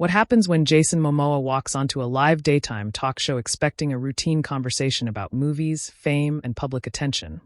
What happens when Jason Momoa walks onto a live daytime talk show expecting a routine conversation about movies, fame, and public attention,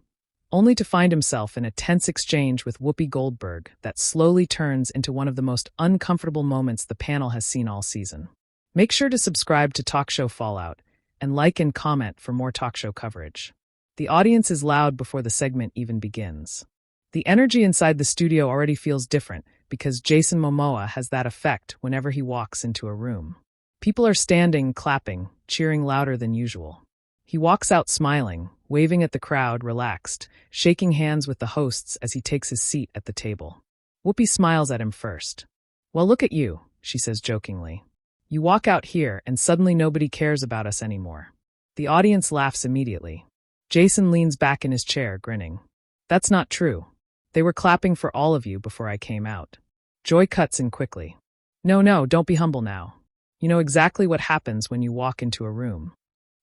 only to find himself in a tense exchange with Whoopi Goldberg that slowly turns into one of the most uncomfortable moments the panel has seen all season. Make sure to subscribe to Talk Show Fallout and like and comment for more talk show coverage. The audience is loud before the segment even begins. The energy inside the studio already feels different because Jason Momoa has that effect whenever he walks into a room. People are standing, clapping, cheering louder than usual. He walks out smiling, waving at the crowd, relaxed, shaking hands with the hosts as he takes his seat at the table. Whoopi smiles at him first. "Well, look at you," she says jokingly. "You walk out here and suddenly nobody cares about us anymore." The audience laughs immediately. Jason leans back in his chair, grinning. "That's not true. They were clapping for all of you before I came out." Joy cuts in quickly. No, don't be humble now. You know exactly what happens when you walk into a room."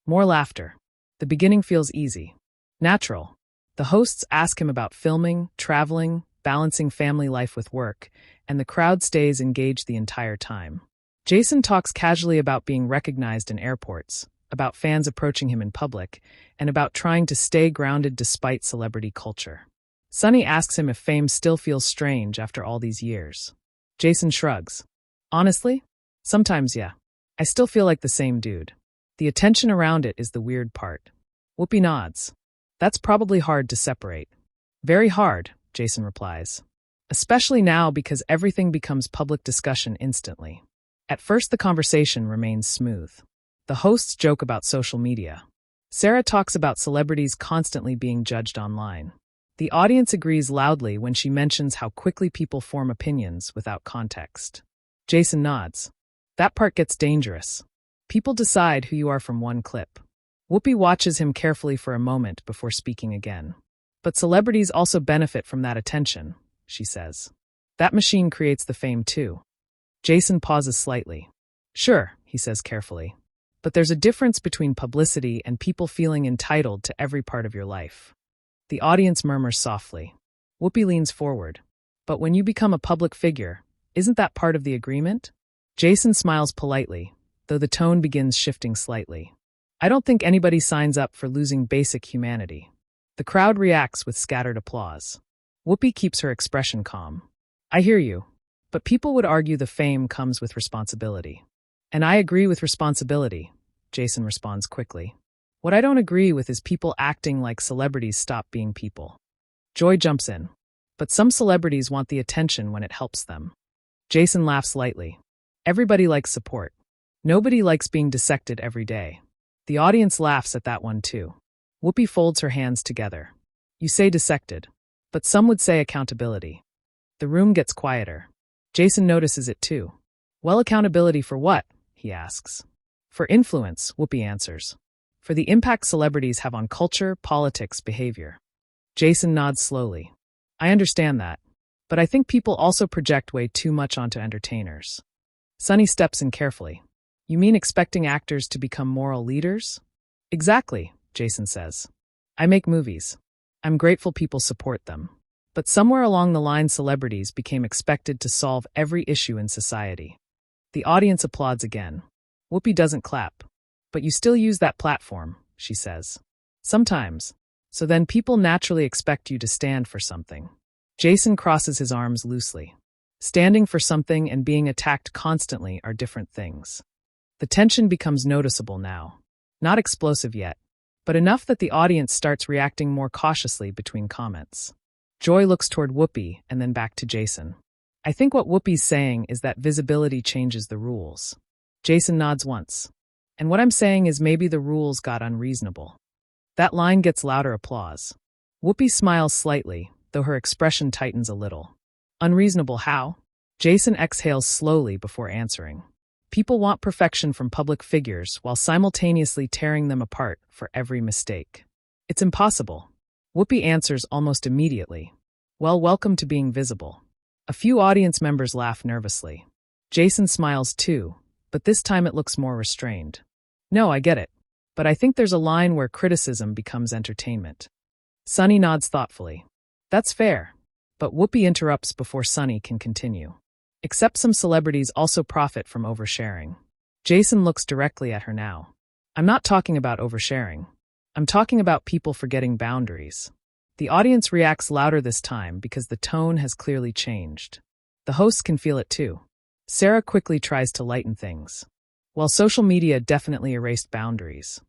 More laughter. The beginning feels easy. Natural. The hosts ask him about filming, traveling, balancing family life with work, and the crowd stays engaged the entire time. Jason talks casually about being recognized in airports, about fans approaching him in public, and about trying to stay grounded despite celebrity culture. Sunny asks him if fame still feels strange after all these years. Jason shrugs. "Honestly? Sometimes, yeah. I still feel like the same dude. The attention around it is the weird part." Whoopi nods. "That's probably hard to separate." "Very hard," Jason replies. "Especially now because everything becomes public discussion instantly." At first the conversation remains smooth. The hosts joke about social media. Sarah talks about celebrities constantly being judged online. The audience agrees loudly when she mentions how quickly people form opinions without context. Jason nods. That part gets dangerous. People decide who you are from one clip. Whoopi watches him carefully for a moment before speaking again. "But celebrities also benefit from that attention," she says. "That machine creates the fame too." Jason pauses slightly. "Sure," he says carefully. "But there's a difference between publicity and people feeling entitled to every part of your life." The audience murmurs softly. Whoopi leans forward. "But when you become a public figure, isn't that part of the agreement?" Jason smiles politely, though the tone begins shifting slightly. "I don't think anybody signs up for losing basic humanity." The crowd reacts with scattered applause. Whoopi keeps her expression calm. "I hear you, but people would argue the fame comes with responsibility." "And I agree with responsibility," Jason responds quickly. "What I don't agree with is people acting like celebrities stop being people." Joy jumps in. "But some celebrities want the attention when it helps them." Jason laughs lightly. "Everybody likes support. Nobody likes being dissected every day." The audience laughs at that one too. Whoopi folds her hands together. "You say dissected, but some would say accountability." The room gets quieter. Jason notices it too. "Well, accountability for what?" he asks. "For influence," Whoopi answers. "For the impact celebrities have on culture, politics, behavior." Jason nods slowly. "I understand that, but I think people also project way too much onto entertainers." Sunny steps in carefully. "You mean expecting actors to become moral leaders?" "Exactly," Jason says. "I make movies. I'm grateful people support them. But somewhere along the line celebrities became expected to solve every issue in society." The audience applauds again. Whoopi doesn't clap. "But you still use that platform," she says. "Sometimes. So then people naturally expect you to stand for something." Jason crosses his arms loosely. Standing for something and being attacked constantly are different things. The tension becomes noticeable now. Not explosive yet, but enough that the audience starts reacting more cautiously between comments. Joy looks toward Whoopi and then back to Jason. "I think what Whoopi's saying is that visibility changes the rules." Jason nods once. "And what I'm saying is maybe the rules got unreasonable." That line gets louder applause. Whoopi smiles slightly, though her expression tightens a little. "Unreasonable how?" Jason exhales slowly before answering. "People want perfection from public figures while simultaneously tearing them apart for every mistake. It's impossible." Whoopi answers almost immediately. "Well, welcome to being visible." A few audience members laugh nervously. Jason smiles too, but this time it looks more restrained. "No, I get it. But I think there's a line where criticism becomes entertainment." Sunny nods thoughtfully. "That's fair." But Whoopi interrupts before Sunny can continue. Except some celebrities also profit from oversharing. Jason looks directly at her now. I'm not talking about oversharing. I'm talking about people forgetting boundaries. The audience reacts louder this time because the tone has clearly changed. The hosts can feel it too. Sarah quickly tries to lighten things. While social media definitely erased boundaries.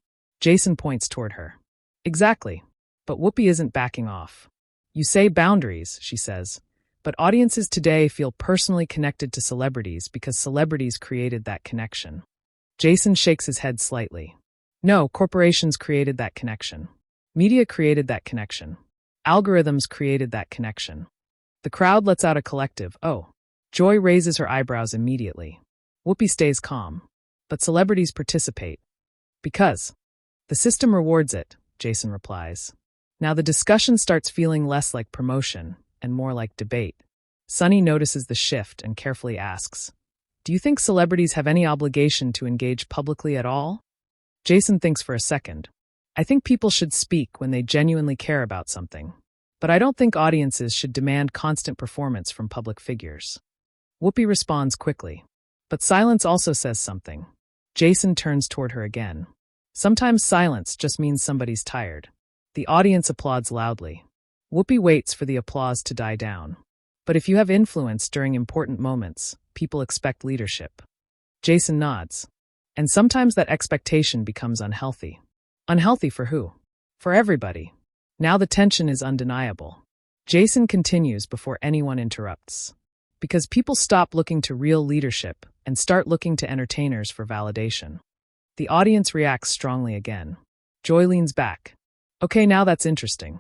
Jason points toward her. Exactly. But Whoopi isn't backing off. You say boundaries, she says, but audiences today feel personally connected to celebrities because celebrities created that connection. Jason shakes his head slightly. No, corporations created that connection. Media created that connection. Algorithms created that connection. The crowd lets out a collective, oh. Joy raises her eyebrows immediately. Whoopi stays calm. But celebrities participate. Because the system rewards it, Jason replies. Now the discussion starts feeling less like promotion and more like debate. Sunny notices the shift and carefully asks, do you think celebrities have any obligation to engage publicly at all? Jason thinks for a second. I think people should speak when they genuinely care about something. But I don't think audiences should demand constant performance from public figures. Whoopi responds quickly. But silence also says something. Jason turns toward her again. Sometimes silence just means somebody's tired. The audience applauds loudly. Whoopi waits for the applause to die down. But if you have influence during important moments, people expect leadership. Jason nods. And sometimes that expectation becomes unhealthy. Unhealthy for who? For everybody. Now the tension is undeniable. Jason continues before anyone interrupts. Because people stop looking to real leadership and start looking to entertainers for validation. The audience reacts strongly again. Joy leans back. Okay, now that's interesting.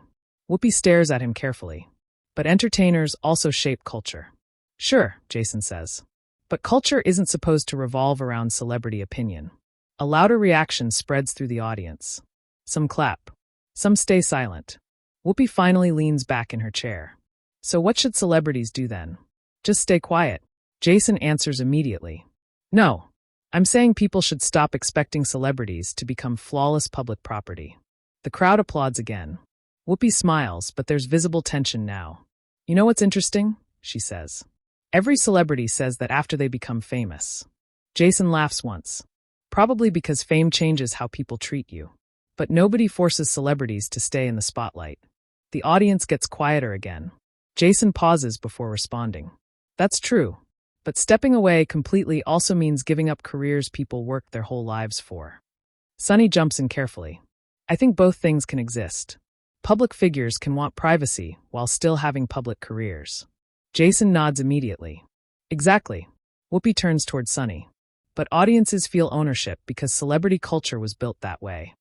Whoopi stares at him carefully. But entertainers also shape culture. Sure, Jason says. But culture isn't supposed to revolve around celebrity opinion. A louder reaction spreads through the audience. Some clap. Some stay silent. Whoopi finally leans back in her chair. So what should celebrities do then? Just stay quiet. Jason answers immediately. No. I'm saying people should stop expecting celebrities to become flawless public property. The crowd applauds again. Whoopi smiles, but there's visible tension now. You know what's interesting? She says. Every celebrity says that after they become famous. Jason laughs once. Probably because fame changes how people treat you. But nobody forces celebrities to stay in the spotlight. The audience gets quieter again. Jason pauses before responding. That's true. But stepping away completely also means giving up careers people worked their whole lives for. Sunny jumps in carefully. I think both things can exist. Public figures can want privacy while still having public careers. Jason nods immediately. Exactly. Whoopi turns toward Sunny. But audiences feel ownership because celebrity culture was built that way.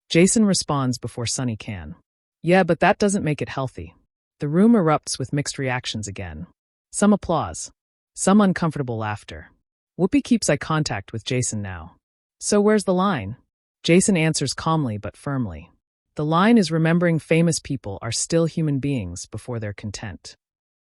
Jason responds before Sunny can. Yeah, but that doesn't make it healthy. The room erupts with mixed reactions again. Some applause. Some uncomfortable laughter. Whoopi keeps eye contact with Jason now. So where's the line? Jason answers calmly but firmly. The line is remembering famous people are still human beings before they're content.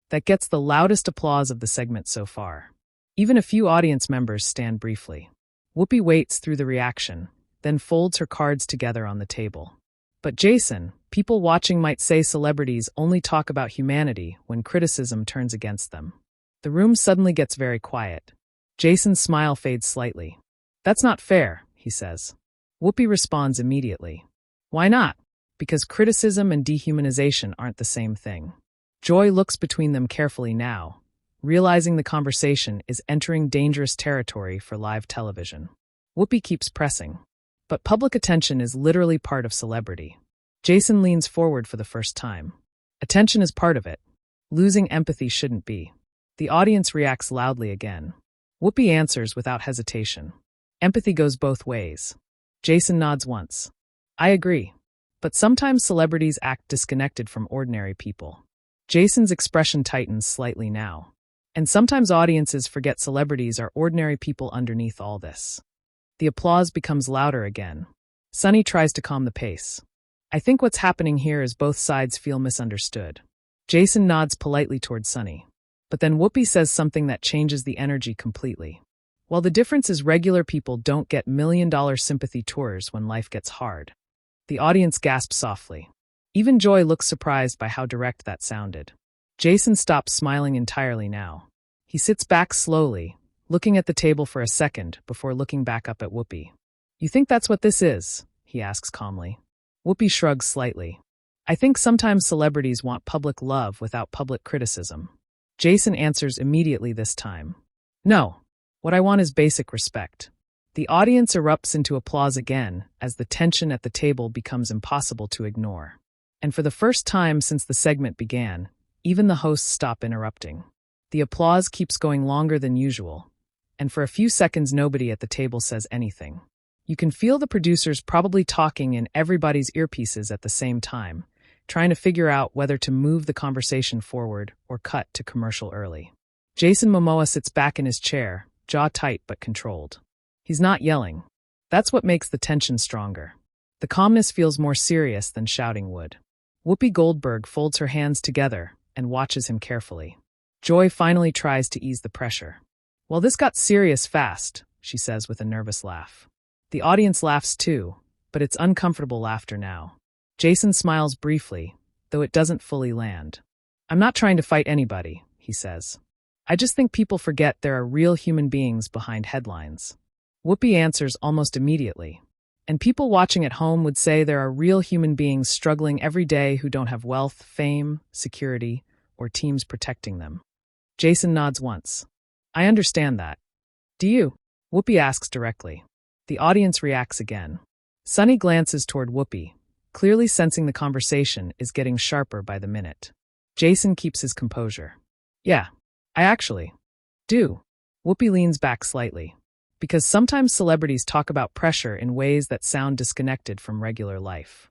That gets the loudest applause of the segment so far. Even a few audience members stand briefly. Whoopi waits through the reaction, then folds her cards together on the table. But Jason, people watching might say celebrities only talk about humanity when criticism turns against them. The room suddenly gets very quiet. Jason's smile fades slightly. That's not fair, he says. Whoopi responds immediately. Why not? Because criticism and dehumanization aren't the same thing. Joy looks between them carefully now, realizing the conversation is entering dangerous territory for live television. Whoopi keeps pressing. But public attention is literally part of celebrity. Jason leans forward for the first time. Attention is part of it. Losing empathy shouldn't be. The audience reacts loudly again. Whoopi answers without hesitation. Empathy goes both ways. Jason nods once. I agree. But sometimes celebrities act disconnected from ordinary people. Jason's expression tightens slightly now. And sometimes audiences forget celebrities are ordinary people underneath all this. The applause becomes louder again. Sunny tries to calm the pace. I think what's happening here is both sides feel misunderstood. Jason nods politely toward Sunny. But then Whoopi says something that changes the energy completely. While the difference is regular people don't get million-dollar sympathy tours when life gets hard. The audience gasps softly. Even Joy looks surprised by how direct that sounded. Jason stops smiling entirely now. He sits back slowly, looking at the table for a second before looking back up at Whoopi. "You think that's what this is?" he asks calmly. Whoopi shrugs slightly. "I think sometimes celebrities want public love without public criticism." Jason answers immediately this time. "No. What I want is basic respect." The audience erupts into applause again as the tension at the table becomes impossible to ignore. And for the first time since the segment began, even the hosts stop interrupting. The applause keeps going longer than usual, and for a few seconds nobody at the table says anything. You can feel the producers probably talking in everybody's earpieces at the same time, trying to figure out whether to move the conversation forward or cut to commercial early. Jason Momoa sits back in his chair, jaw tight but controlled. He's not yelling. That's what makes the tension stronger. The calmness feels more serious than shouting would. Whoopi Goldberg folds her hands together and watches him carefully. Joy finally tries to ease the pressure. "Well, this got serious fast," she says with a nervous laugh. The audience laughs too, but it's uncomfortable laughter now. Jason smiles briefly, though it doesn't fully land. "I'm not trying to fight anybody," he says. "I just think people forget there are real human beings behind headlines." Whoopi answers almost immediately. "And people watching at home would say there are real human beings struggling every day who don't have wealth, fame, security, or teams protecting them." Jason nods once. "I understand that. Do you?" Whoopi asks directly. The audience reacts again. Sunny glances toward Whoopi, clearly sensing the conversation is getting sharper by the minute. Jason keeps his composure. "Yeah, I actually do." Whoopi leans back slightly. Because sometimes celebrities talk about pressure in ways that sound disconnected from regular life.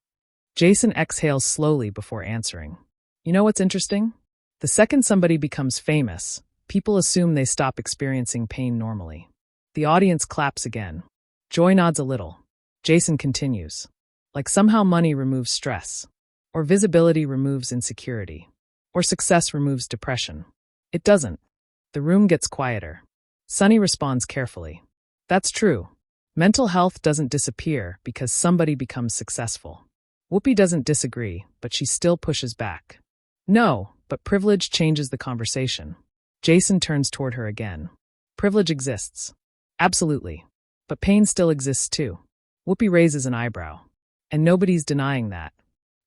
Jason exhales slowly before answering. "You know what's interesting? The second somebody becomes famous, people assume they stop experiencing pain normally." The audience claps again. Joy nods a little. Jason continues. "Like somehow money removes stress, or visibility removes insecurity, or success removes depression. It doesn't." The room gets quieter. Sunny responds carefully. "That's true. Mental health doesn't disappear because somebody becomes successful." Whoopi doesn't disagree, but she still pushes back. "No, but privilege changes the conversation." Jason turns toward her again. "Privilege exists. Absolutely. But pain still exists too." Whoopi raises an eyebrow. "And nobody's denying that.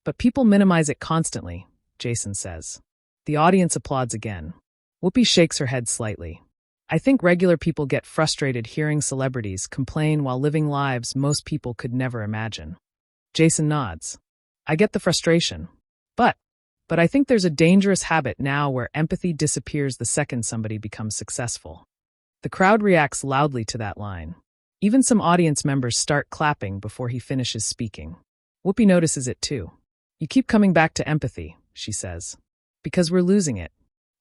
But people minimize it constantly," Jason says. The audience applauds again. Whoopi shakes her head slightly. "I think regular people get frustrated hearing celebrities complain while living lives most people could never imagine." Jason nods. "I get the frustration. But I think there's a dangerous habit now where empathy disappears the second somebody becomes successful." The crowd reacts loudly to that line. Even some audience members start clapping before he finishes speaking. Whoopi notices it too. "You keep coming back to empathy," she says. "Because we're losing it."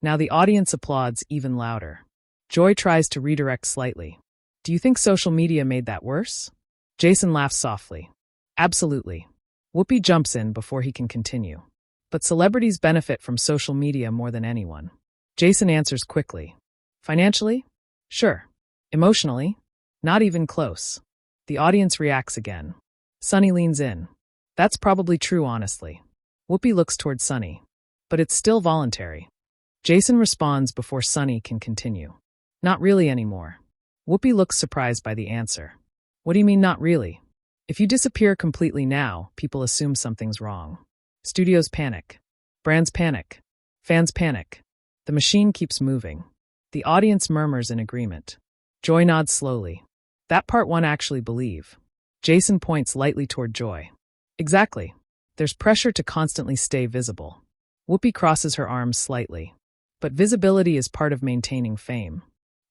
Now the audience applauds even louder. Joy tries to redirect slightly. "Do you think social media made that worse?" Jason laughs softly. "Absolutely." Whoopi jumps in before he can continue. "But celebrities benefit from social media more than anyone." Jason answers quickly. "Financially? Sure. Emotionally? Not even close." The audience reacts again. Sunny leans in. "That's probably true, honestly." Whoopi looks toward Sunny. "But it's still voluntary." Jason responds before Sunny can continue. "Not really anymore." Whoopi looks surprised by the answer. "What do you mean not really? If you disappear completely now, people assume something's wrong. Studios panic. Brands panic. Fans panic. The machine keeps moving." The audience murmurs in agreement. Joy nods slowly. "That part one actually believe." Jason points lightly toward Joy. "Exactly. There's pressure to constantly stay visible." Whoopi crosses her arms slightly. "But visibility is part of maintaining fame."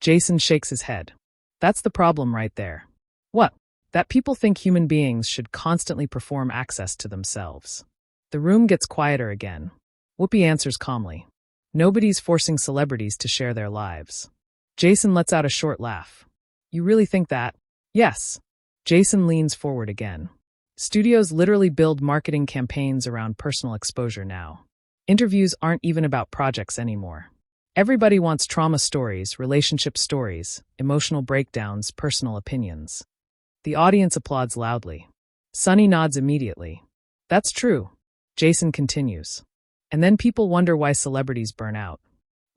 Jason shakes his head. "That's the problem right there." "What?" "That people think human beings should constantly perform access to themselves." The room gets quieter again. Whoopi answers calmly. "Nobody's forcing celebrities to share their lives." Jason lets out a short laugh. "You really think that?" "Yes." Jason leans forward again. Studios literally build marketing campaigns around personal exposure now. Interviews aren't even about projects anymore. Everybody wants trauma stories, relationship stories, emotional breakdowns, personal opinions. The audience applauds loudly. Sunny nods immediately. "That's true." Jason continues. "And then people wonder why celebrities burn out."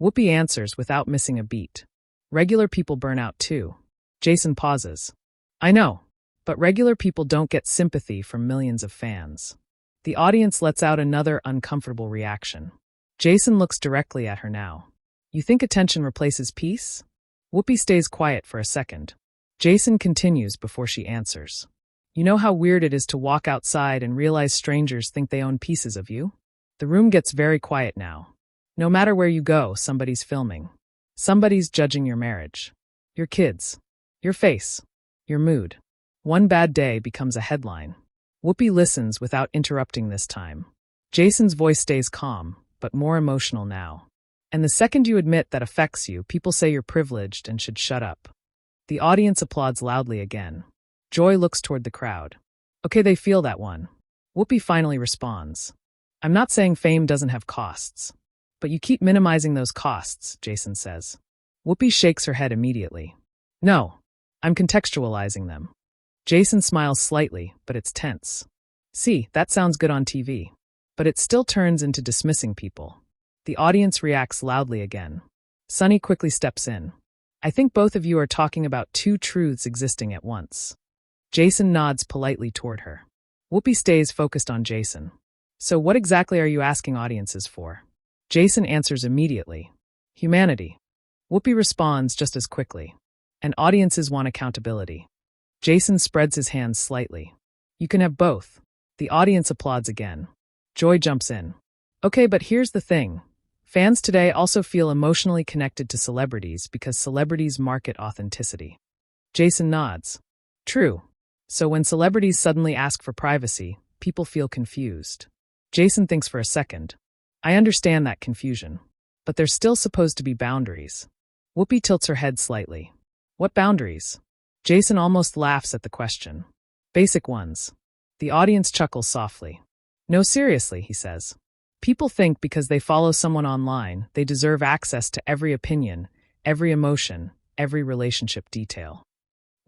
Whoopi answers without missing a beat. Regular people burn out too. Jason pauses. I know, but regular people don't get sympathy from millions of fans. The audience lets out another uncomfortable reaction. Jason looks directly at her now. You think attention replaces peace? Whoopi stays quiet for a second. Jason continues before she answers. You know how weird it is to walk outside and realize strangers think they own pieces of you? The room gets very quiet now. No matter where you go, somebody's filming. Somebody's judging your marriage, your kids, your face, your mood. One bad day becomes a headline. Whoopi listens without interrupting this time. Jason's voice stays calm, but more emotional now. And the second you admit that affects you, people say you're privileged and should shut up. The audience applauds loudly again. Joy looks toward the crowd. Okay, they feel that one. Whoopi finally responds. I'm not saying fame doesn't have costs. But you keep minimizing those costs, Jason says. Whoopi shakes her head immediately. No, I'm contextualizing them. Jason smiles slightly, but it's tense. See, that sounds good on TV. But it still turns into dismissing people. The audience reacts loudly again. Sunny quickly steps in. I think both of you are talking about two truths existing at once. Jason nods politely toward her. Whoopi stays focused on Jason. So what exactly are you asking audiences for? Jason answers immediately. Humanity. Whoopi responds just as quickly. And audiences want accountability. Jason spreads his hands slightly. You can have both. The audience applauds again. Joy jumps in. Okay, but here's the thing. Fans today also feel emotionally connected to celebrities because celebrities market authenticity. Jason nods. True. So when celebrities suddenly ask for privacy, people feel confused. Jason thinks for a second. I understand that confusion. But there's still supposed to be boundaries. Whoopi tilts her head slightly. What boundaries? Jason almost laughs at the question. Basic ones. The audience chuckles softly. No, seriously, he says. People think because they follow someone online, they deserve access to every opinion, every emotion, every relationship detail.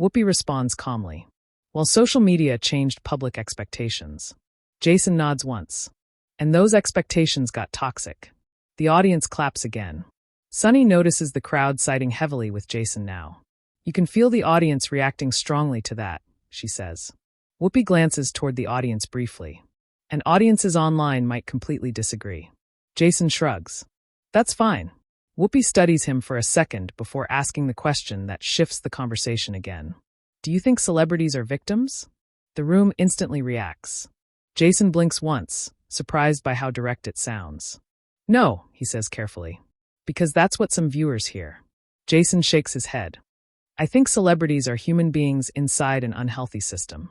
Whoopi responds calmly. Well, social media changed public expectations. Jason nods once. And those expectations got toxic. The audience claps again. Sunny notices the crowd siding heavily with Jason now. You can feel the audience reacting strongly to that, she says. Whoopi glances toward the audience briefly. And audiences online might completely disagree. Jason shrugs. That's fine. Whoopi studies him for a second before asking the question that shifts the conversation again. Do you think celebrities are victims? The room instantly reacts. Jason blinks once, surprised by how direct it sounds. No, he says carefully. Because that's what some viewers hear. Jason shakes his head. I think celebrities are human beings inside an unhealthy system.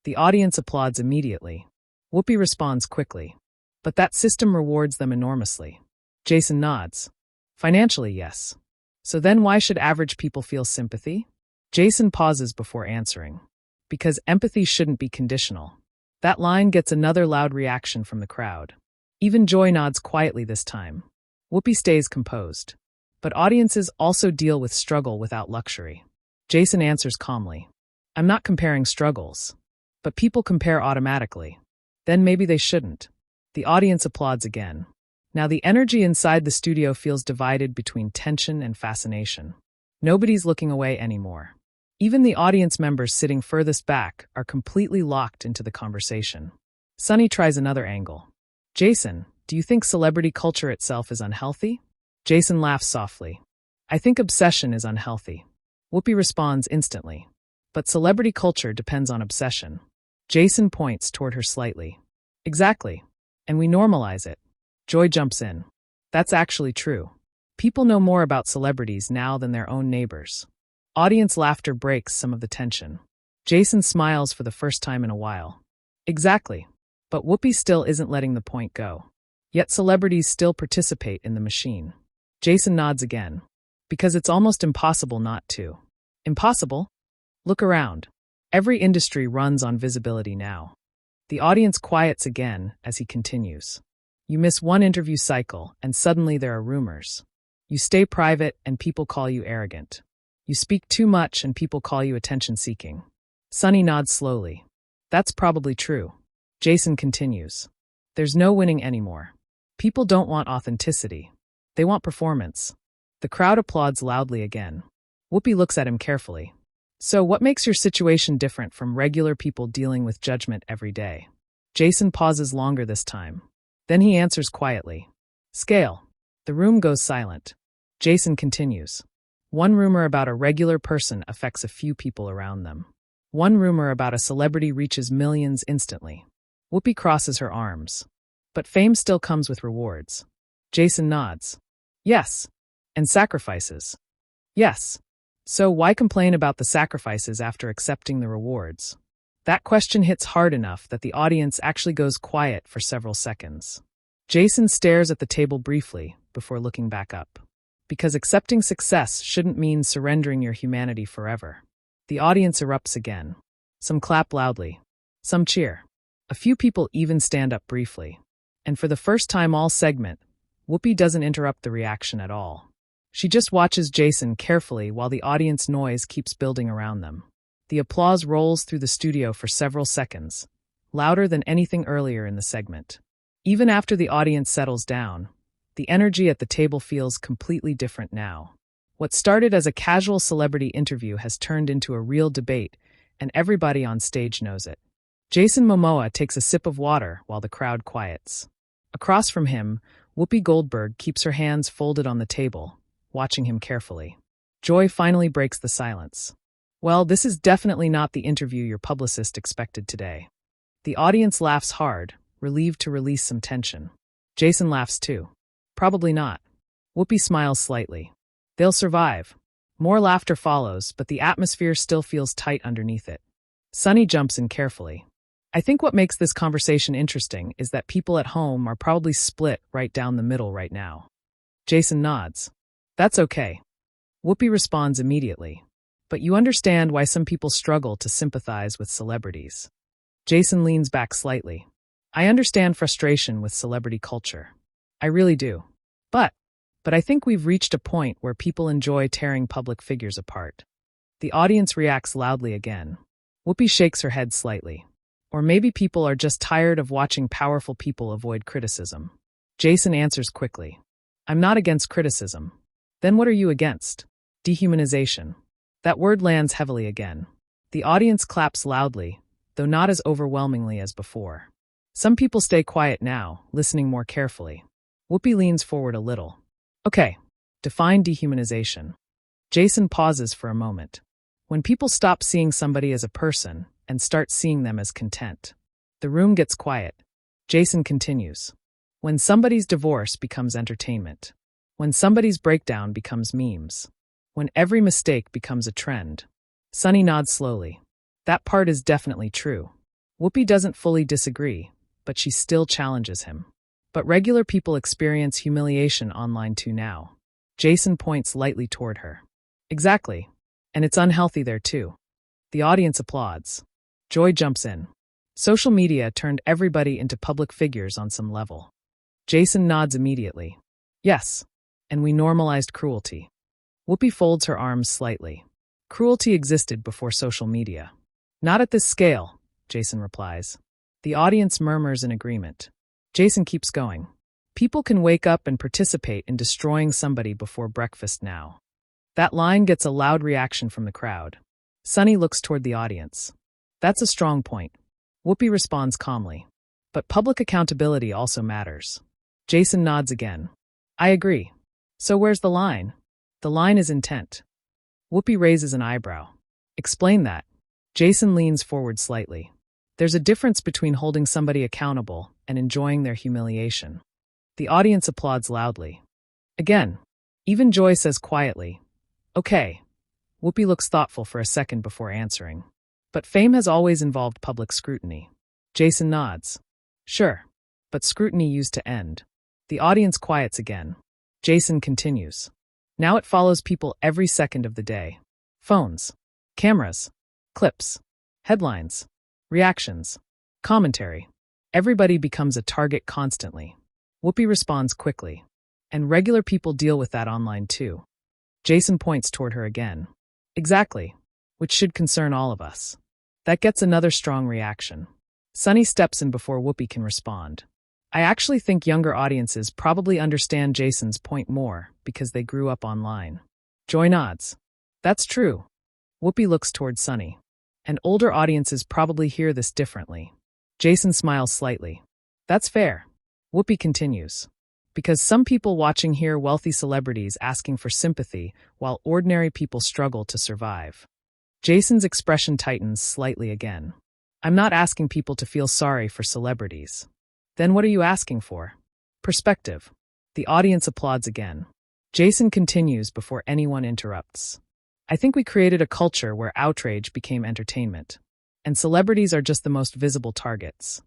The audience applauds immediately. Whoopi responds quickly. But that system rewards them enormously. Jason nods. Financially, yes. So then why should average people feel sympathy? Jason pauses before answering. Because empathy shouldn't be conditional. That line gets another loud reaction from the crowd. Even Joy nods quietly this time. Whoopi stays composed. But audiences also deal with struggle without luxury. Jason answers calmly. I'm not comparing struggles. But people compare automatically. Then maybe they shouldn't. The audience applauds again. Now the energy inside the studio feels divided between tension and fascination. Nobody's looking away anymore. Even the audience members sitting furthest back are completely locked into the conversation. Sunny tries another angle. Jason, do you think celebrity culture itself is unhealthy? Jason laughs softly. I think obsession is unhealthy. Whoopi responds instantly. But celebrity culture depends on obsession. Jason points toward her slightly. Exactly. And we normalize it. Joy jumps in. That's actually true. People know more about celebrities now than their own neighbors. Audience laughter breaks some of the tension. Jason smiles for the first time in a while. Exactly. But Whoopi still isn't letting the point go. Yet celebrities still participate in the machine. Jason nods again. Because it's almost impossible not to. Impossible? Look around. Every industry runs on visibility now. The audience quiets again as he continues. You miss one interview cycle and suddenly there are rumors. You stay private and people call you arrogant. You speak too much and people call you attention-seeking. Sunny nods slowly. That's probably true. Jason continues. There's no winning anymore. People don't want authenticity. They want performance. The crowd applauds loudly again. Whoopi looks at him carefully. So what makes your situation different from regular people dealing with judgment every day? Jason pauses longer this time. Then he answers quietly. Scale. The room goes silent. Jason continues. One rumor about a regular person affects a few people around them. One rumor about a celebrity reaches millions instantly. Whoopi crosses her arms. But fame still comes with rewards. Jason nods. Yes. And sacrifices. Yes. So why complain about the sacrifices after accepting the rewards? That question hits hard enough that the audience actually goes quiet for several seconds. Jason stares at the table briefly before looking back up. Because accepting success shouldn't mean surrendering your humanity forever. The audience erupts again. Some clap loudly. Some cheer. A few people even stand up briefly. And for the first time all segment, Whoopi doesn't interrupt the reaction at all. She just watches Jason carefully while the audience noise keeps building around them. The applause rolls through the studio for several seconds, louder than anything earlier in the segment. Even after the audience settles down, the energy at the table feels completely different now. What started as a casual celebrity interview has turned into a real debate, and everybody on stage knows it. Jason Momoa takes a sip of water while the crowd quiets. Across from him, Whoopi Goldberg keeps her hands folded on the table, watching him carefully. Joy finally breaks the silence. Well, this is definitely not the interview your publicist expected today. The audience laughs hard, relieved to release some tension. Jason laughs too. Probably not. Whoopi smiles slightly. They'll survive. More laughter follows, but the atmosphere still feels tight underneath it. Sunny jumps in carefully. I think what makes this conversation interesting is that people at home are probably split right down the middle right now. Jason nods. That's okay. Whoopi responds immediately. But you understand why some people struggle to sympathize with celebrities. Jason leans back slightly. I understand frustration with celebrity culture. I really do. But I think we've reached a point where people enjoy tearing public figures apart. The audience reacts loudly again. Whoopi shakes her head slightly. Or maybe people are just tired of watching powerful people avoid criticism. Jason answers quickly. I'm not against criticism. Then what are you against? Dehumanization. That word lands heavily again. The audience claps loudly, though not as overwhelmingly as before. Some people stay quiet now, listening more carefully. Whoopi leans forward a little. Okay, define dehumanization. Jason pauses for a moment. When people stop seeing somebody as a person and start seeing them as content. The room gets quiet. Jason continues. When somebody's divorce becomes entertainment. When somebody's breakdown becomes memes. When every mistake becomes a trend. Sunny nods slowly. That part is definitely true. Whoopi doesn't fully disagree, but she still challenges him. But regular people experience humiliation online too now. Jason points lightly toward her. Exactly. And it's unhealthy there too. The audience applauds. Joy jumps in. Social media turned everybody into public figures on some level. Jason nods immediately. Yes. And we normalized cruelty. Whoopi folds her arms slightly. Cruelty existed before social media. Not at this scale, Jason replies. The audience murmurs in agreement. Jason keeps going. People can wake up and participate in destroying somebody before breakfast now. That line gets a loud reaction from the crowd. Sunny looks toward the audience. That's a strong point. Whoopi responds calmly. But public accountability also matters. Jason nods again. I agree. So where's the line? The line is intent. Whoopi raises an eyebrow. Explain that. Jason leans forward slightly. There's a difference between holding somebody accountable and enjoying their humiliation. The audience applauds loudly. Again, even Joy says quietly, okay. Whoopi looks thoughtful for a second before answering. But fame has always involved public scrutiny. Jason nods. Sure. But scrutiny used to end. The audience quiets again. Jason continues. Now it follows people every second of the day. Phones. Cameras. Clips. Headlines. Reactions. Commentary. Everybody becomes a target constantly. Whoopi responds quickly. And regular people deal with that online too. Jason points toward her again. Exactly. Which should concern all of us. That gets another strong reaction. Sunny steps in before Whoopi can respond. I actually think younger audiences probably understand Jason's point more because they grew up online. Joy nods. That's true. Whoopi looks toward Sunny. And older audiences probably hear this differently. Jason smiles slightly. That's fair. Whoopi continues. Because some people watching hear wealthy celebrities asking for sympathy while ordinary people struggle to survive. Jason's expression tightens slightly again. I'm not asking people to feel sorry for celebrities. Then what are you asking for? Perspective. The audience applauds again. Jason continues before anyone interrupts. I think we created a culture where outrage became entertainment. And celebrities are just the most visible targets.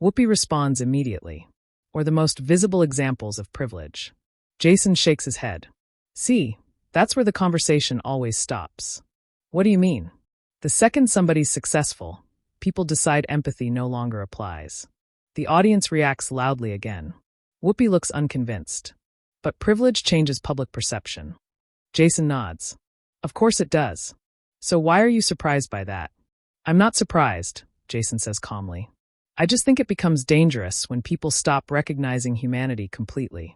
Whoopi responds immediately. Or the most visible examples of privilege. Jason shakes his head. See, that's where the conversation always stops. What do you mean? The second somebody's successful, people decide empathy no longer applies. The audience reacts loudly again. Whoopi looks unconvinced. But privilege changes public perception. Jason nods. Of course it does. So why are you surprised by that? I'm not surprised, Jason says calmly. I just think it becomes dangerous when people stop recognizing humanity completely.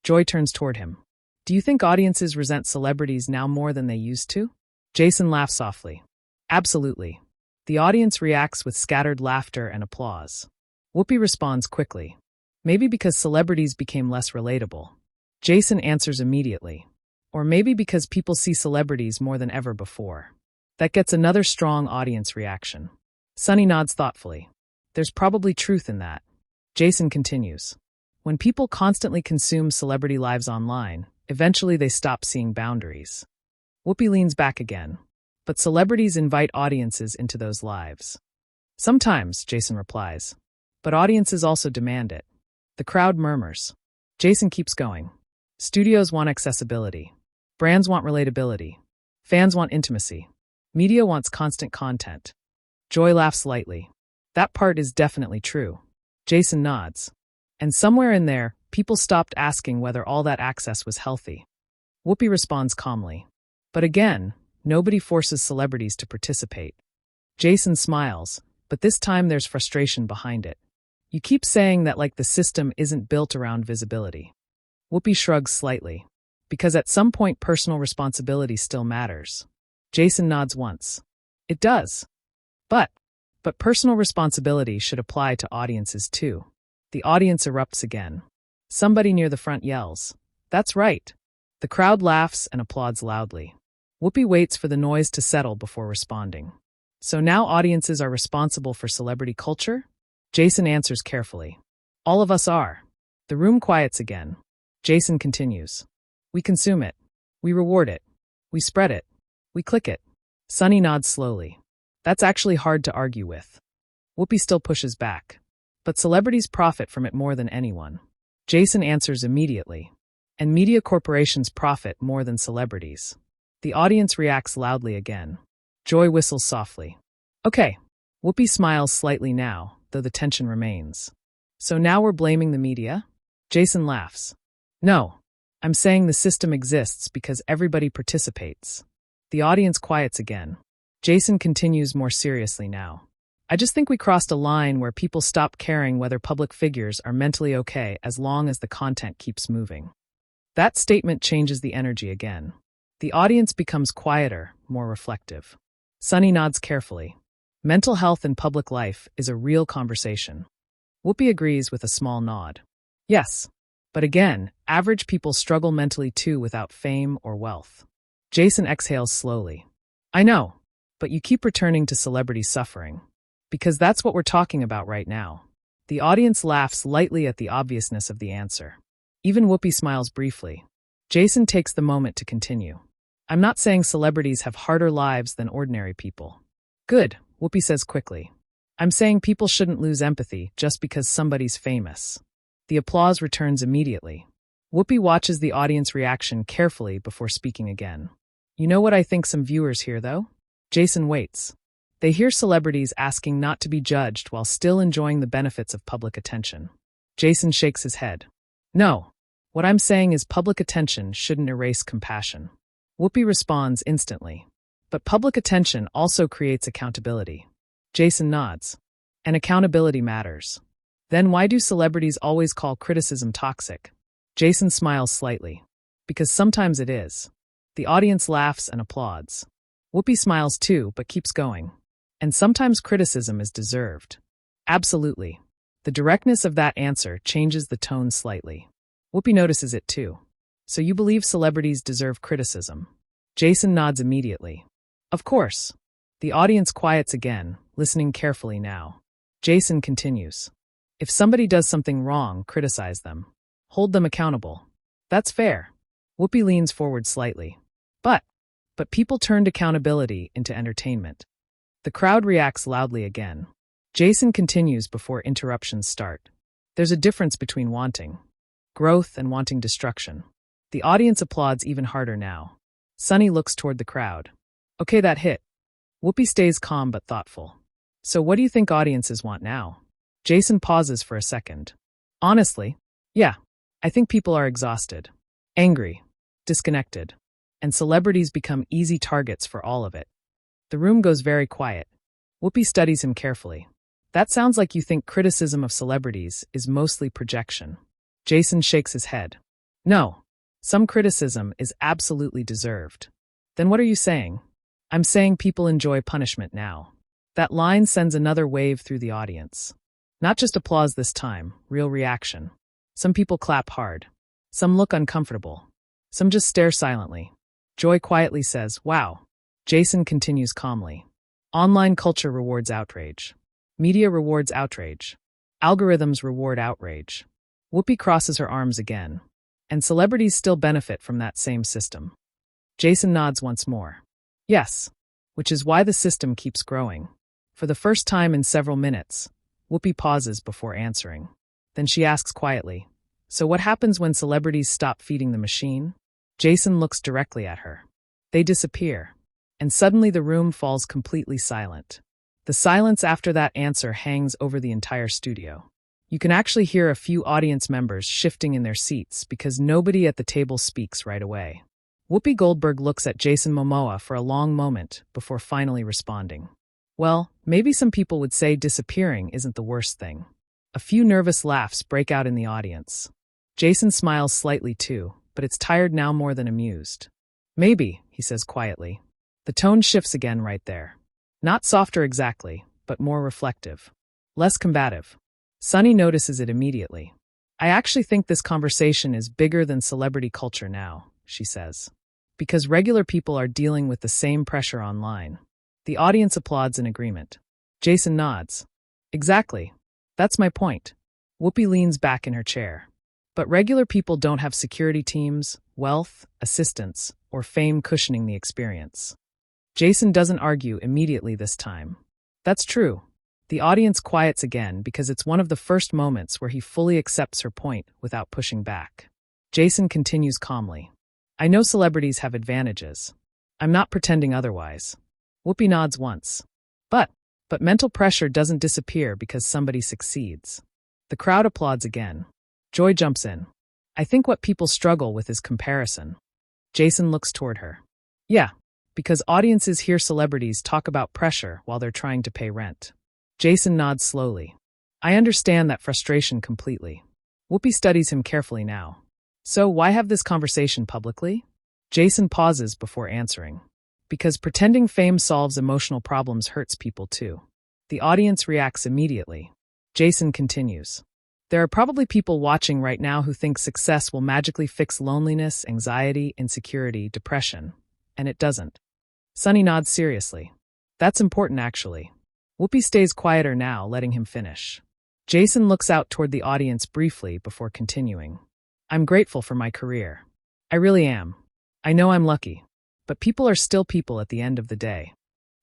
Joy turns toward him. Do you think audiences resent celebrities now more than they used to? Jason laughs softly. Absolutely. The audience reacts with scattered laughter and applause. Whoopi responds quickly. Maybe because celebrities became less relatable. Jason answers immediately. Or maybe because people see celebrities more than ever before. That gets another strong audience reaction. Sunny nods thoughtfully. There's probably truth in that. Jason continues. When people constantly consume celebrity lives online, eventually they stop seeing boundaries. Whoopi leans back again. But celebrities invite audiences into those lives. Sometimes, Jason replies. But audiences also demand it. The crowd murmurs. Jason keeps going. Studios want accessibility. Brands want relatability. Fans want intimacy. Media wants constant content. Joy laughs lightly. That part is definitely true. Jason nods. And somewhere in there, people stopped asking whether all that access was healthy. Whoopi responds calmly. But again, nobody forces celebrities to participate. Jason smiles, but this time there's frustration behind it. You keep saying that like the system isn't built around visibility. Whoopi shrugs slightly. Because at some point personal responsibility still matters. Jason nods once. It does. But personal responsibility should apply to audiences too. The audience erupts again. Somebody near the front yells, "That's right." The crowd laughs and applauds loudly. Whoopi waits for the noise to settle before responding. So now audiences are responsible for celebrity culture? Jason answers carefully. All of us are. The room quiets again. Jason continues. We consume it. We reward it. We spread it. We click it. Sunny nods slowly. That's actually hard to argue with. Whoopi still pushes back. But celebrities profit from it more than anyone. Jason answers immediately. And media corporations profit more than celebrities. The audience reacts loudly again. Joy whistles softly. Okay. Whoopi smiles slightly now, though the tension remains. So now we're blaming the media? Jason laughs. No. I'm saying the system exists because everybody participates. The audience quiets again. Jason continues more seriously now. I just think we crossed a line where people stop caring whether public figures are mentally okay as long as the content keeps moving. That statement changes the energy again. The audience becomes quieter, more reflective. Sunny nods carefully. Mental health in public life is a real conversation. Whoopi agrees with a small nod. Yes. But again, average people struggle mentally too without fame or wealth. Jason exhales slowly. I know, but you keep returning to celebrity suffering. Because that's what we're talking about right now. The audience laughs lightly at the obviousness of the answer. Even Whoopi smiles briefly. Jason takes the moment to continue. I'm not saying celebrities have harder lives than ordinary people. Good, Whoopi says quickly. I'm saying people shouldn't lose empathy just because somebody's famous. The applause returns immediately. Whoopi watches the audience reaction carefully before speaking again. You know what I think some viewers hear, though? Jason waits. They hear celebrities asking not to be judged while still enjoying the benefits of public attention. Jason shakes his head. No. What I'm saying is public attention shouldn't erase compassion. Whoopi responds instantly. But public attention also creates accountability. Jason nods. And accountability matters. Then why do celebrities always call criticism toxic? Jason smiles slightly. Because sometimes it is. The audience laughs and applauds. Whoopi smiles too, but keeps going. And sometimes criticism is deserved. Absolutely. The directness of that answer changes the tone slightly. Whoopi notices it too. So you believe celebrities deserve criticism? Jason nods immediately. Of course. The audience quiets again, listening carefully now. Jason continues. If somebody does something wrong, criticize them. Hold them accountable. That's fair. Whoopi leans forward slightly. But people turned accountability into entertainment. The crowd reacts loudly again. Jason continues before interruptions start. There's a difference between wanting growth and wanting destruction. The audience applauds even harder now. Sunny looks toward the crowd. Okay, that hit. Whoopi stays calm but thoughtful. So what do you think audiences want now? Jason pauses for a second. Honestly, yeah, I think people are exhausted, angry, disconnected, and celebrities become easy targets for all of it. The room goes very quiet. Whoopi studies him carefully. That sounds like you think criticism of celebrities is mostly projection. Jason shakes his head. No, some criticism is absolutely deserved. Then what are you saying? I'm saying people enjoy punishment now. That line sends another wave through the audience. Not just applause this time, real reaction. Some people clap hard. Some look uncomfortable. Some just stare silently. Joy quietly says, wow. Jason continues calmly. Online culture rewards outrage. Media rewards outrage. Algorithms reward outrage. Whoopi crosses her arms again. And celebrities still benefit from that same system. Jason nods once more. Yes, which is why the system keeps growing. For the first time in several minutes, Whoopi pauses before answering. Then she asks quietly, so what happens when celebrities stop feeding the machine? Jason looks directly at her. They disappear. And suddenly the room falls completely silent. The silence after that answer hangs over the entire studio. You can actually hear a few audience members shifting in their seats because nobody at the table speaks right away. Whoopi Goldberg looks at Jason Momoa for a long moment before finally responding. Well, maybe some people would say disappearing isn't the worst thing. A few nervous laughs break out in the audience. Jason smiles slightly too, but it's tired now more than amused. Maybe, he says quietly. The tone shifts again right there. Not softer exactly, but more reflective. Less combative. Sunny notices it immediately. I actually think this conversation is bigger than celebrity culture now, she says. Because regular people are dealing with the same pressure online. The audience applauds in agreement. Jason nods. Exactly. That's my point. Whoopi leans back in her chair. But regular people don't have security teams, wealth, assistance, or fame cushioning the experience. Jason doesn't argue immediately this time. That's true. The audience quiets again because it's one of the first moments where he fully accepts her point without pushing back. Jason continues calmly. I know celebrities have advantages. I'm not pretending otherwise. Whoopi nods once. But mental pressure doesn't disappear because somebody succeeds. The crowd applauds again. Joy jumps in. I think what people struggle with is comparison. Jason looks toward her. Yeah, because audiences hear celebrities talk about pressure while they're trying to pay rent. Jason nods slowly. I understand that frustration completely. Whoopi studies him carefully now. So why have this conversation publicly? Jason pauses before answering. Because pretending fame solves emotional problems hurts people too. The audience reacts immediately. Jason continues. There are probably people watching right now who think success will magically fix loneliness, anxiety, insecurity, depression. And it doesn't. Sunny nods seriously. That's important actually. Whoopi stays quieter now, letting him finish. Jason looks out toward the audience briefly before continuing. I'm grateful for my career. I really am. I know I'm lucky. But people are still people at the end of the day.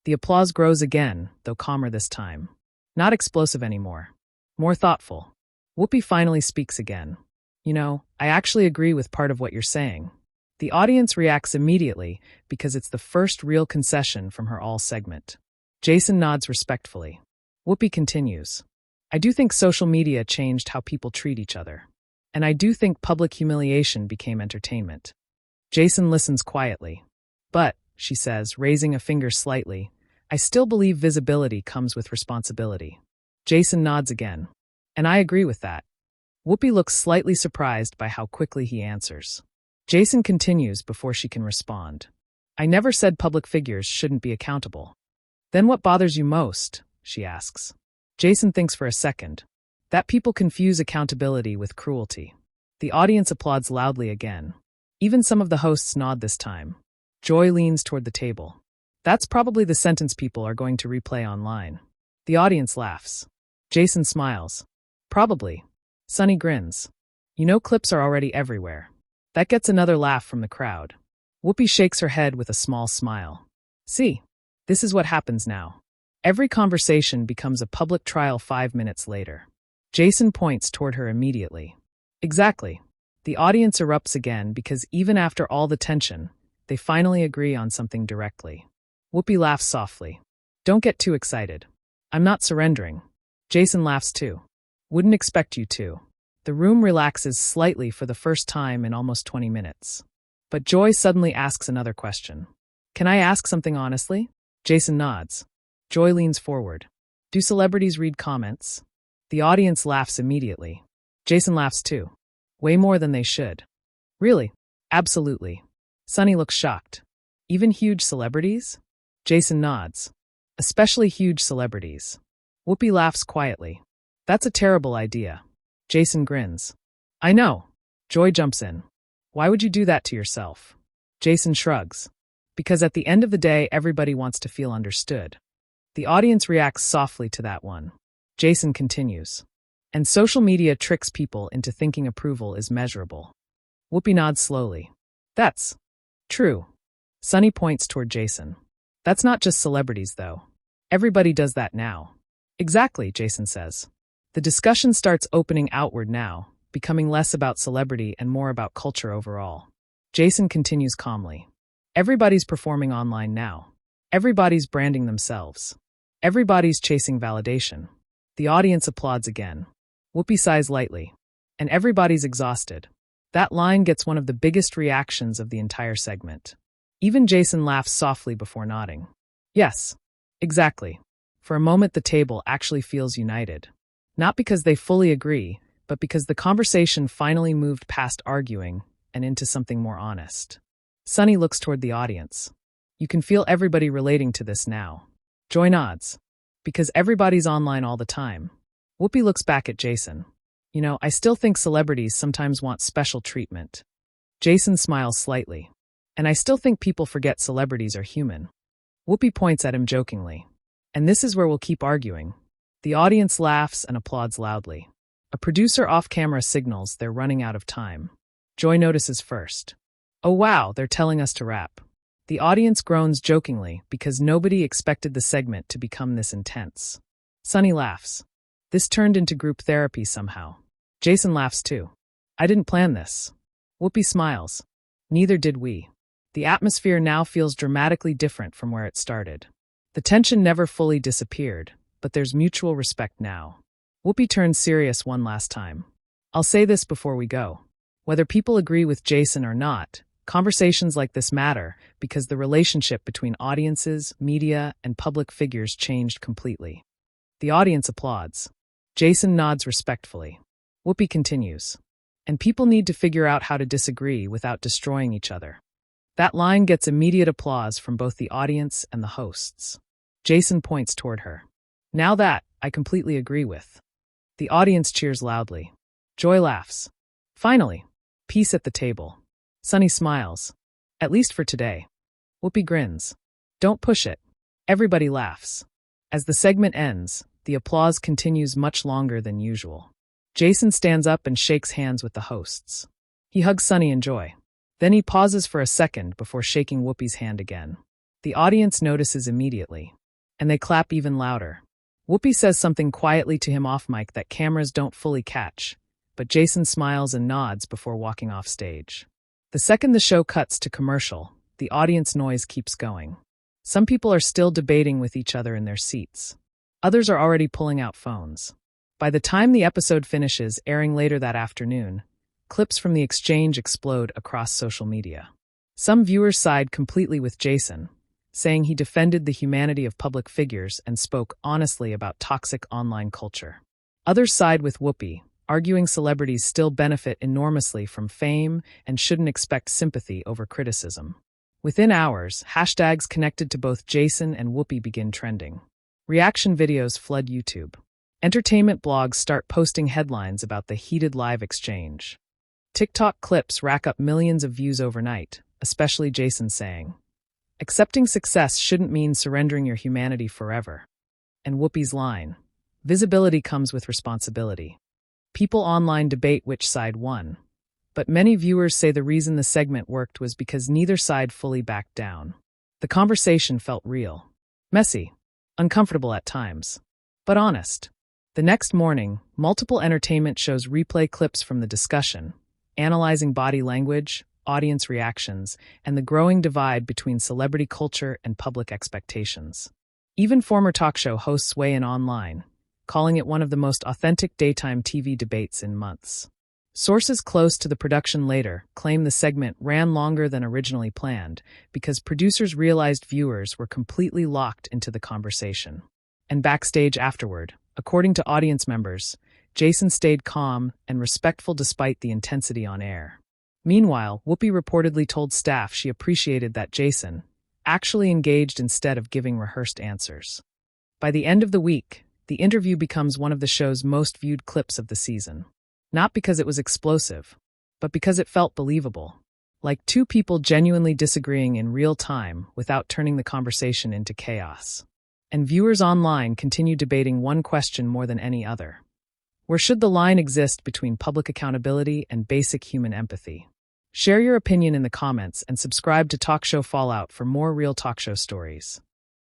The applause grows again, though calmer this time. Not explosive anymore. More thoughtful. Whoopi finally speaks again. You know, I actually agree with part of what you're saying. The audience reacts immediately because it's the first real concession from her all segment. Jason nods respectfully. Whoopi continues. I do think social media changed how people treat each other. And I do think public humiliation became entertainment. Jason listens quietly. But, she says, raising a finger slightly, I still believe visibility comes with responsibility. Jason nods again. And I agree with that. Whoopi looks slightly surprised by how quickly he answers. Jason continues before she can respond. I never said public figures shouldn't be accountable. Then what bothers you most? She asks. Jason thinks for a second. That people confuse accountability with cruelty. The audience applauds loudly again. Even some of the hosts nod this time. Joy leans toward the table. That's probably the sentence people are going to replay online. The audience laughs. Jason smiles. Probably. Sunny grins. You know, clips are already everywhere. That gets another laugh from the crowd. Whoopi shakes her head with a small smile. See, this is what happens now. Every conversation becomes a public trial 5 minutes later. Jason points toward her immediately. Exactly. The audience erupts again because even after all the tension, they finally agree on something directly. Whoopi laughs softly. Don't get too excited. I'm not surrendering. Jason laughs too. Wouldn't expect you to. The room relaxes slightly for the first time in almost 20 minutes. But Joy suddenly asks another question. Can I ask something honestly? Jason nods. Joy leans forward. Do celebrities read comments? The audience laughs immediately. Jason laughs too. Way more than they should. Really? Absolutely. Sunny looks shocked. Even huge celebrities? Jason nods. Especially huge celebrities. Whoopi laughs quietly. That's a terrible idea. Jason grins. I know. Joy jumps in. Why would you do that to yourself? Jason shrugs. Because at the end of the day, everybody wants to feel understood. The audience reacts softly to that one. Jason continues. And social media tricks people into thinking approval is measurable. Whoopi nods slowly. That's true. Sunny points toward Jason. That's not just celebrities, though. Everybody does that now. Exactly, Jason says. The discussion starts opening outward now, becoming less about celebrity and more about culture overall. Jason continues calmly. Everybody's performing online now. Everybody's branding themselves. Everybody's chasing validation. The audience applauds again. Whoopi sighs lightly. And everybody's exhausted. That line gets one of the biggest reactions of the entire segment. Even Jason laughs softly before nodding. Yes, exactly. For a moment the table actually feels united. Not because they fully agree, but because the conversation finally moved past arguing and into something more honest. Sunny looks toward the audience. You can feel everybody relating to this now. Joy nods. Because everybody's online all the time. Whoopi looks back at Jason. You know, I still think celebrities sometimes want special treatment. Jason smiles slightly. And I still think people forget celebrities are human. Whoopi points at him jokingly. And this is where we'll keep arguing. The audience laughs and applauds loudly. A producer off-camera signals they're running out of time. Joy notices first. Oh wow, they're telling us to wrap. The audience groans jokingly because nobody expected the segment to become this intense. Sunny laughs. This turned into group therapy somehow. Jason laughs too. I didn't plan this. Whoopi smiles. Neither did we. The atmosphere now feels dramatically different from where it started. The tension never fully disappeared, but there's mutual respect now. Whoopi turns serious one last time. I'll say this before we go. Whether people agree with Jason or not, conversations like this matter because the relationship between audiences, media, and public figures changed completely. The audience applauds. Jason nods respectfully. Whoopi continues. And people need to figure out how to disagree without destroying each other. That line gets immediate applause from both the audience and the hosts. Jason points toward her. Now that, I completely agree with. The audience cheers loudly. Joy laughs. Finally, peace at the table. Sunny smiles. At least for today. Whoopi grins. Don't push it. Everybody laughs. As the segment ends, the applause continues much longer than usual. Jason stands up and shakes hands with the hosts. He hugs Sunny and Joy. Then he pauses for a second before shaking Whoopi's hand again. The audience notices immediately. And they clap even louder. Whoopi says something quietly to him off mic that cameras don't fully catch, but Jason smiles and nods before walking off stage. The second the show cuts to commercial, the audience noise keeps going. Some people are still debating with each other in their seats. Others are already pulling out phones. By the time the episode finishes, airing later that afternoon, clips from the exchange explode across social media. Some viewers side completely with Jason, saying he defended the humanity of public figures and spoke honestly about toxic online culture. Others side with Whoopi, arguing celebrities still benefit enormously from fame and shouldn't expect sympathy over criticism. Within hours, hashtags connected to both Jason and Whoopi begin trending. Reaction videos flood YouTube. Entertainment blogs start posting headlines about the heated live exchange. TikTok clips rack up millions of views overnight, especially Jason saying, "Accepting success shouldn't mean surrendering your humanity forever." And Whoopi's line, "Visibility comes with responsibility." People online debate which side won, but many viewers say the reason the segment worked was because neither side fully backed down. The conversation felt real, messy, uncomfortable at times, but honest. The next morning, multiple entertainment shows replay clips from the discussion, analyzing body language, audience reactions, and the growing divide between celebrity culture and public expectations. Even former talk show hosts weigh in online, calling it one of the most authentic daytime TV debates in months. Sources close to the production later claim the segment ran longer than originally planned because producers realized viewers were completely locked into the conversation. And backstage afterward, according to audience members, Jason stayed calm and respectful despite the intensity on air. Meanwhile, Whoopi reportedly told staff she appreciated that Jason actually engaged instead of giving rehearsed answers. By the end of the week, the interview becomes one of the show's most viewed clips of the season. Not because it was explosive, but because it felt believable. Like two people genuinely disagreeing in real time without turning the conversation into chaos. And viewers online continue debating one question more than any other. Where should the line exist between public accountability and basic human empathy? Share your opinion in the comments and subscribe to Talk Show Fallout for more real talk show stories.